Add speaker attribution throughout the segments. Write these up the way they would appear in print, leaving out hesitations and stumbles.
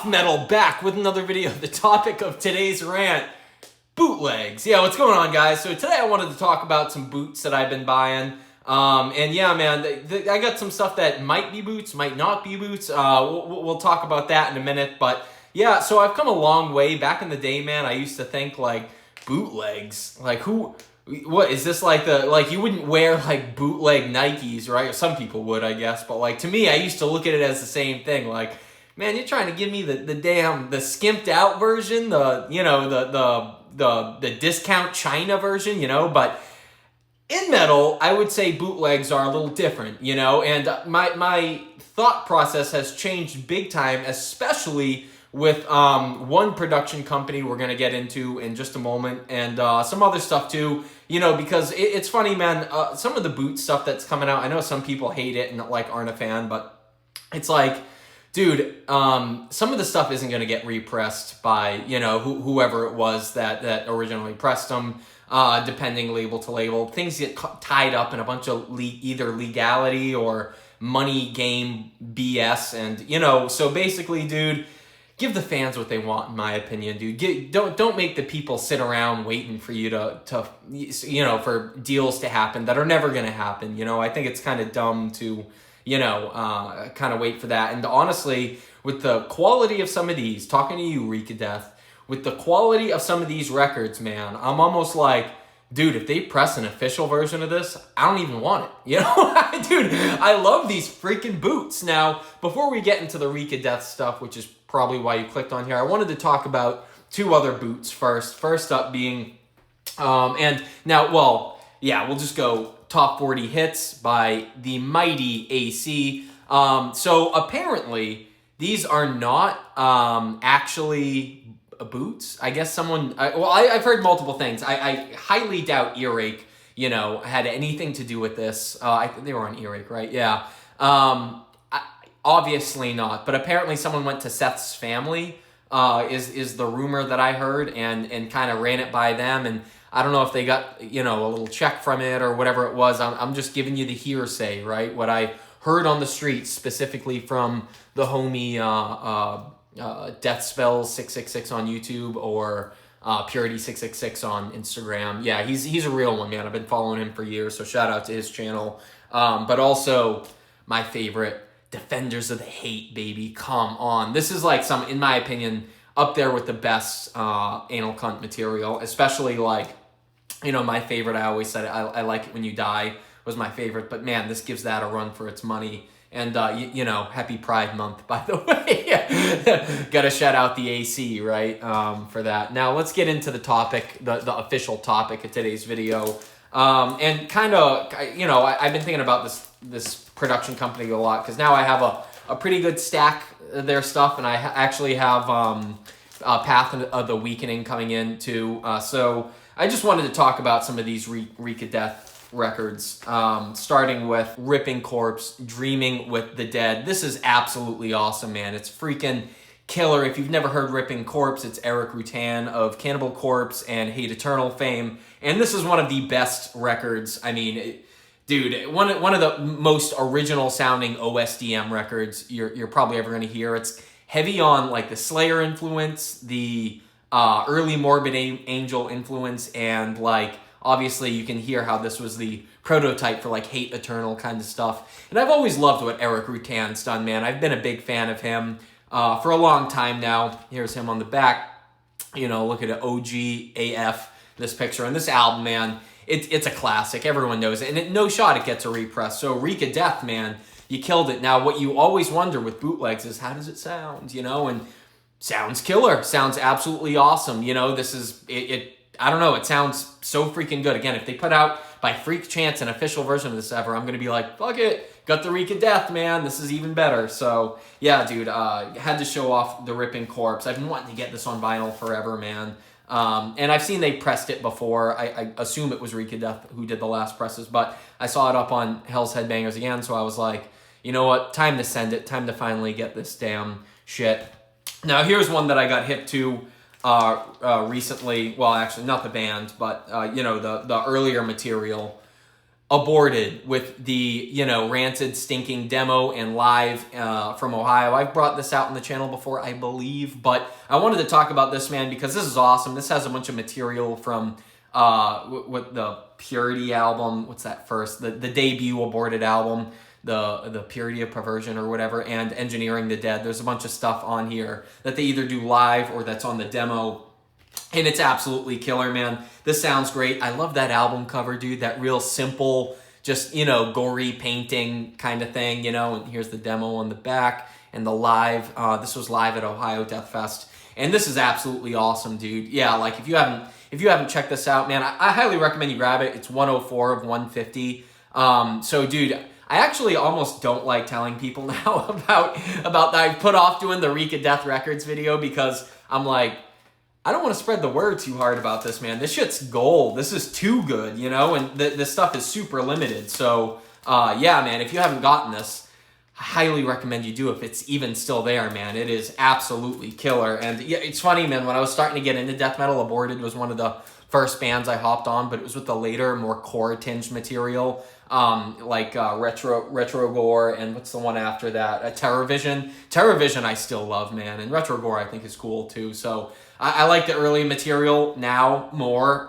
Speaker 1: Tough Metal back with another video. The topic of today's rant, bootlegs. Yeah, what's going on, guys? So today I wanted to talk about some boots that I've been buying. And yeah, man, I got some stuff that might be boots, might not be boots. We'll talk about that in a minute. But yeah, so I've come a long way. Back in the day, man, I used to think like bootlegs, like what is this, like you wouldn't wear like bootleg Nikes, right? Some people would, I guess. But like to me, I used to look at it as the same thing. Like, man, you're trying to give me the skimped out version, the discount China version, but in metal, I would say bootlegs are a little different, and my thought process has changed big time, especially with one production company we're going to get into in just a moment, and some other stuff too, because it's funny, man, some of the boot stuff that's coming out, I know some people hate it and aren't a fan, but it's like, dude, some of the stuff isn't going to get repressed by, whoever it was that originally pressed them, depending label to label. Things get tied up in a bunch of either legality or money game BS. And, so basically, dude, give the fans what they want, in my opinion, dude. Don't make the people sit around waiting for you to for deals to happen that are never going to happen. I think it's kind of dumb to kind of wait for that. And honestly, with the quality of some of these, talking to you, REEK of Death, with the quality of some of these records, man, I'm almost like, dude, if they press an official version of this, I don't even want it. Dude, I love these freaking boots. Now, before we get into the REEK of Death stuff, which is probably why you clicked on here, I wanted to talk about two other boots first. First up being, and now, well, yeah, we'll just go top 40 hits by the mighty AC. So apparently these are not actually boots. I guess I've heard multiple things. I highly doubt Earache, had anything to do with this. They were on Earache, right? Yeah. Obviously not. But apparently someone went to Seth's family, is the rumor that I heard, and kind of ran it by them. And I don't know if they got, a little check from it or whatever it was. I'm just giving you the hearsay, right? What I heard on the streets, specifically from the homie Death Spells 666 on YouTube or Purity 666 on Instagram. Yeah, he's a real one, man. I've been following him for years, so shout out to his channel. But also my favorite, Defenders of the Hate, baby. Come on. This is like in my opinion, up there with the best anal cunt material, especially my favorite, I always said it, I Like It When You Die was my favorite, but man, this gives that a run for its money. And, happy Pride Month, by the way. Gotta shout out the AC, right, for that. Now, let's get into the topic, the official topic of today's video. And kind of, I've been thinking about this production company a lot, because now I have a pretty good stack of their stuff, and I actually have Path of the Weakening coming in, too. So I just wanted to talk about some of these REEK of Death records, starting with Ripping Corpse, Dreaming with the Dead. This is absolutely awesome, man. It's freaking killer. If you've never heard Ripping Corpse, it's Eric Rutan of Cannibal Corpse and Hate Eternal fame, and this is one of the best records. I mean, dude, one of the most original sounding OSDM records you're probably ever going to hear. It's heavy on the Slayer influence, the early Morbid Angel influence, and obviously you can hear how this was the prototype for Hate Eternal kind of stuff. And I've always loved what Eric Rutan's done, man. I've been a big fan of him for a long time now. Here's him on the back. Look at it, OG AF, this picture. And this album, man, it's a classic. Everyone knows it. And no shot it gets a repress. So REEK of Death, man, you killed it. Now, what you always wonder with bootlegs is, how does it sound, And sounds killer. Sounds absolutely awesome. This is, I don't know, it sounds so freaking good. Again, if they put out, by freak chance, an official version of this ever, I'm going to be like, fuck it, got the REEK of Death, man, this is even better. So, yeah, dude, had to show off the Ripping Corpse. I've been wanting to get this on vinyl forever, man. And I've seen they pressed it before. I assume it was REEK of Death who did the last presses, but I saw it up on Hell's Headbangers again, so I was like, you know what, time to send it, time to finally get this damn shit. Now, here's one that I got hip to recently. Well, actually, not the band, but, the earlier material. aborted with the, you know, rancid, stinking demo and live from Ohio. I've brought this out on the channel before, I believe, but I wanted to talk about this, man, because this is awesome. This has a bunch of material from with the Purity album. What's that first? The debut aborted album, the Purity of Perversion or whatever, and Engineering the Dead. There's a bunch of stuff on here that they either do live or that's on the demo. And it's absolutely killer, man. This sounds great. I love that album cover, dude. That real simple, just, you know, gory painting kind of thing, you know. And here's the demo on the back and the live. This was live at Ohio Death Fest. And this is absolutely awesome, dude. Yeah, like if you haven't checked this out, man, I highly recommend you grab it. It's 104 of 150. So, dude, I actually almost don't like telling people now about that. I put off doing the Reek of Death Records video because I'm like, I don't want to spread the word too hard about this, man. This shit's gold. This is too good, you know? And this stuff is super limited. So, yeah, man, if you haven't gotten this, I highly recommend you do if it's even still there, man. It is absolutely killer. And yeah, it's funny, man, when I was starting to get into death metal, Aborted was one of the first bands I hopped on, but it was with the later, more core-tinged material, like Retro Gore, and what's the one after that? Terrorvision. Terrorvision I still love, man, and Retro Gore I think is cool too. So I like the early material now more,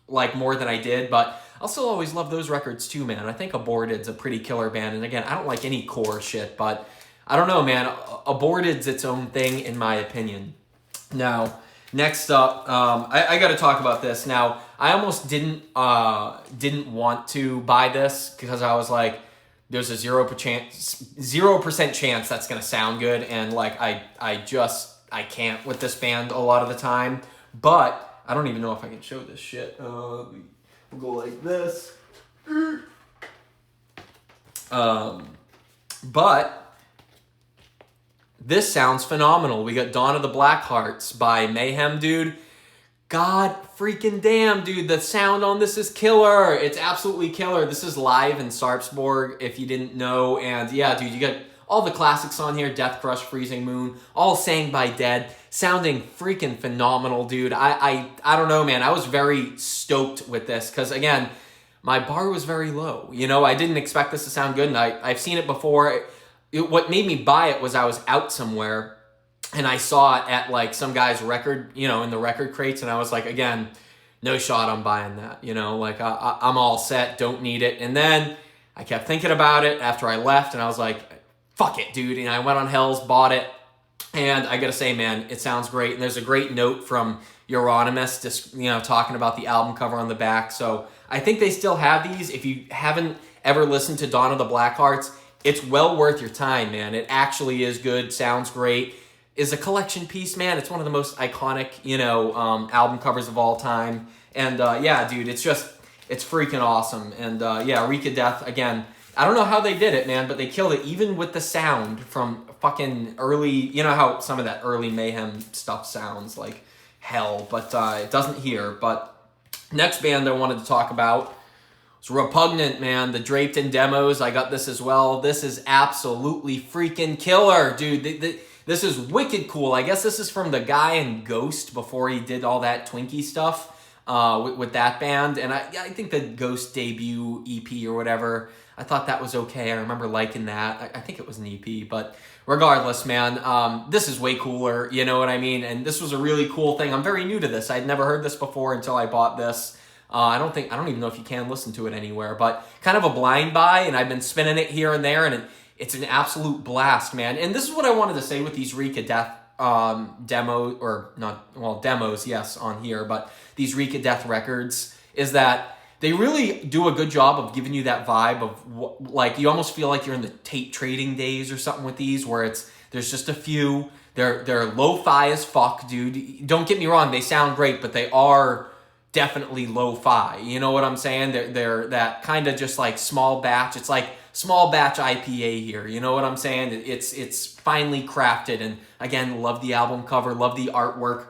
Speaker 1: like more than I did, but I'll still always love those records too, man. I think Aborted's a pretty killer band, and again, I don't like any core shit, but I don't know, man. Aborted's its own thing in my opinion. Now, next up, I got to talk about this. Now, I almost didn't want to buy this because I was like, there's a 0% chance that's gonna sound good, and like I can't with this band a lot of the time. But I don't even know if I can show this shit. We'll go like this. But this sounds phenomenal. We got Dawn of the Black Hearts by Mayhem, dude. God freaking damn, dude. The sound on this is killer. It's absolutely killer. This is live in Sarpsborg, if you didn't know. And yeah, dude, you got all the classics on here. Death Crush, Freezing Moon, all sang by Dead. Sounding freaking phenomenal, dude. I don't know, man. I was very stoked with this because, again, my bar was very low. You know, I didn't expect this to sound good, and I've seen it before. What made me buy it was I was out somewhere and I saw it at like some guy's record, you know, in the record crates, and I was like, again, no shot I'm buying that, you know, like I'm all set, don't need it. And then I kept thinking about it after I left, and I was like, fuck it, dude. And I went on Hells, bought it, and I gotta say, man, it sounds great. And there's a great note from Euronymous, just, you know, talking about the album cover on the back. So I think they still have these. If you haven't ever listened to Dawn of the Black Hearts, it's well worth your time, man. It actually is good, sounds great. Is a collection piece, man. It's one of the most iconic, you know, album covers of all time. And yeah, dude, it's freaking awesome. And yeah, Reek of Death, again, I don't know how they did it, man, but they killed it even with the sound from fucking early, you know how some of that early Mayhem stuff sounds like hell, but it doesn't here. But next band I wanted to talk about, it's Repugnant, man. The Draped in Demos. I got this as well. This is absolutely freaking killer, dude. This is wicked cool. I guess this is from the guy in Ghost before he did all that Twinkie stuff with that band. And I think the Ghost debut EP or whatever, I thought that was okay. I remember liking that. I think it was an EP, but regardless, man, this is way cooler. You know what I mean? And this was a really cool thing. I'm very new to this. I'd never heard this before until I bought this. I don't even know if you can listen to it anywhere, but kind of a blind buy, and I've been spinning it here and there, and it's an absolute blast, man. And this is what I wanted to say with these Reek of Death demos, or not, well, demos, yes, on here, but these Reek of Death records, is that they really do a good job of giving you that vibe of, like, you almost feel like you're in the tape trading days or something with these, where there's just a few, they're lo-fi as fuck, dude. Don't get me wrong, they sound great, but they are definitely lo-fi. You know what I'm saying? They're that kind of just like small batch. It's like small batch IPA here. You know what I'm saying? It's finely crafted. And again, love the album cover, love the artwork.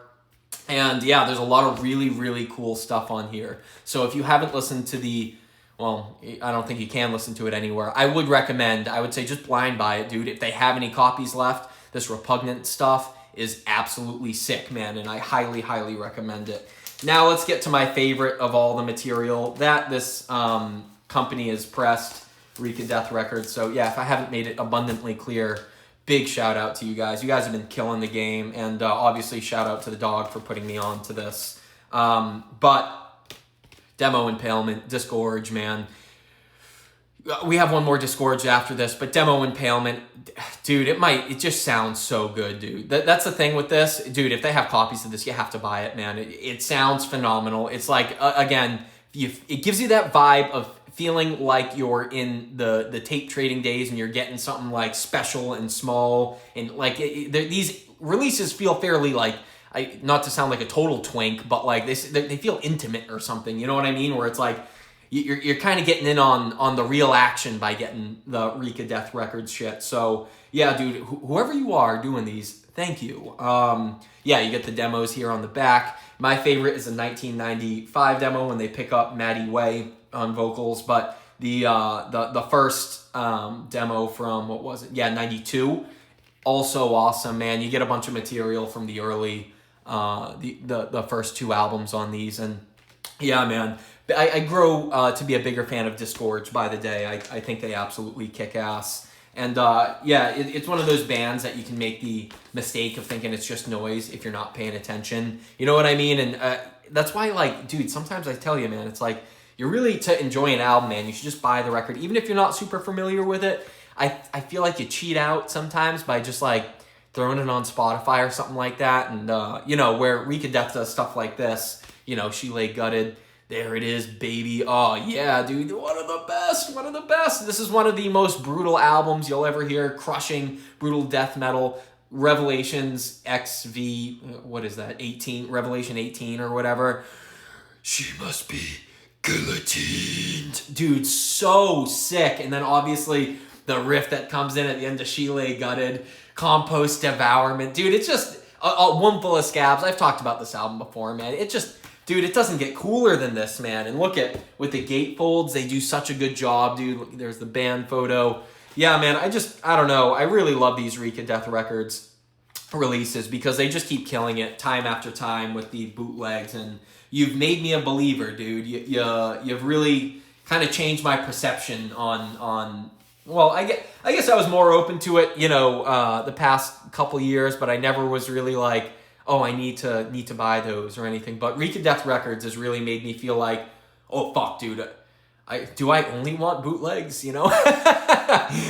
Speaker 1: And yeah, there's a lot of really, really cool stuff on here. So if you haven't listened to well, I don't think you can listen to it anywhere. I would say just blind buy it, dude. If they have any copies left, this Repugnant stuff is absolutely sick, man. And I highly, highly recommend it. Now let's get to my favorite of all the material. This comes company is pressed, REEK of Death Records. So yeah, if I haven't made it abundantly clear, big shout out to you guys. You guys have been killing the game, and obviously shout out to the dog for putting me on to this. But Demo Impalement, Disgorge, man. We have one more Disgorge after this, but Demo Impalement, dude, it just sounds so good, dude. That's the thing with this. Dude, if they have copies of this, you have to buy it, man. It sounds phenomenal. It's like, again, it gives you that vibe of feeling like you're in the tape trading days and you're getting something like special and small. And like these releases feel fairly like, not to sound like a total twink, but like they feel intimate or something. You know what I mean? Where it's like, you're kind of getting in on the real action by getting the REEK of Death Records shit. So yeah, dude, whoever you are doing these, thank you. Yeah, you get the demos here on the back. My favorite is a 1995 demo when they pick up Maddie Way on vocals, but the first demo from, what was it? Yeah, 92. Also awesome, man. You get a bunch of material from the early the first two albums on these, and yeah, man. I grow to be a bigger fan of Disgorge by the day. I think they absolutely kick ass. And yeah, it's one of those bands that you can make the mistake of thinking it's just noise if you're not paying attention. You know what I mean? And that's why, like, dude, sometimes I tell you, man, it's like, you're really to enjoy an album, man, you should just buy the record. Even if you're not super familiar with it, I feel like you cheat out sometimes by just, like, throwing it on Spotify or something like that. And, you know, where REEK of Death does stuff like this, you know, She Lay Gutted. There it is, baby. Oh, yeah, dude. One of the best. One of the best. This is one of the most brutal albums you'll ever hear. Crushing, brutal death metal. Revelations XV, what is that? 18, Revelation 18 or whatever. She must be guillotined. Dude, so sick. And then obviously the riff that comes in at the end of She Lay Gutted. Compost Devourment. Dude, it's just a one full of scabs. I've talked about this album before, man. It just... Dude, it doesn't get cooler than this, man. And look at, with the gatefolds, they do such a good job, dude. Look, there's the band photo. Yeah, man, I don't know. I really love these REEK of Death Records releases because they just keep killing it time after time with the bootlegs. And you've made me a believer, dude. You've really kind of changed my perception on well, I guess I was more open to it, you know, the past couple years, but I never was really like, oh, I need to buy those or anything. But REEK of Death Records has really made me feel like, oh, fuck, dude. Do I only want bootlegs, you know?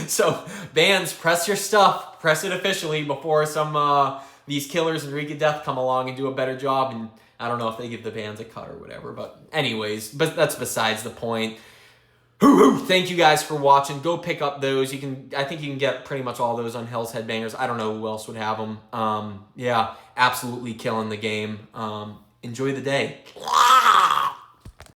Speaker 1: So, bands, press your stuff. Press it officially before some these killers in REEK of Death come along and do a better job. And I don't know if they give the bands a cut or whatever. But anyways, but that's besides the point. Thank you guys for watching. Go pick up those. I think you can get pretty much all those on Hell's Headbangers. I don't know who else would have them. Yeah, absolutely killing the game. Enjoy the day.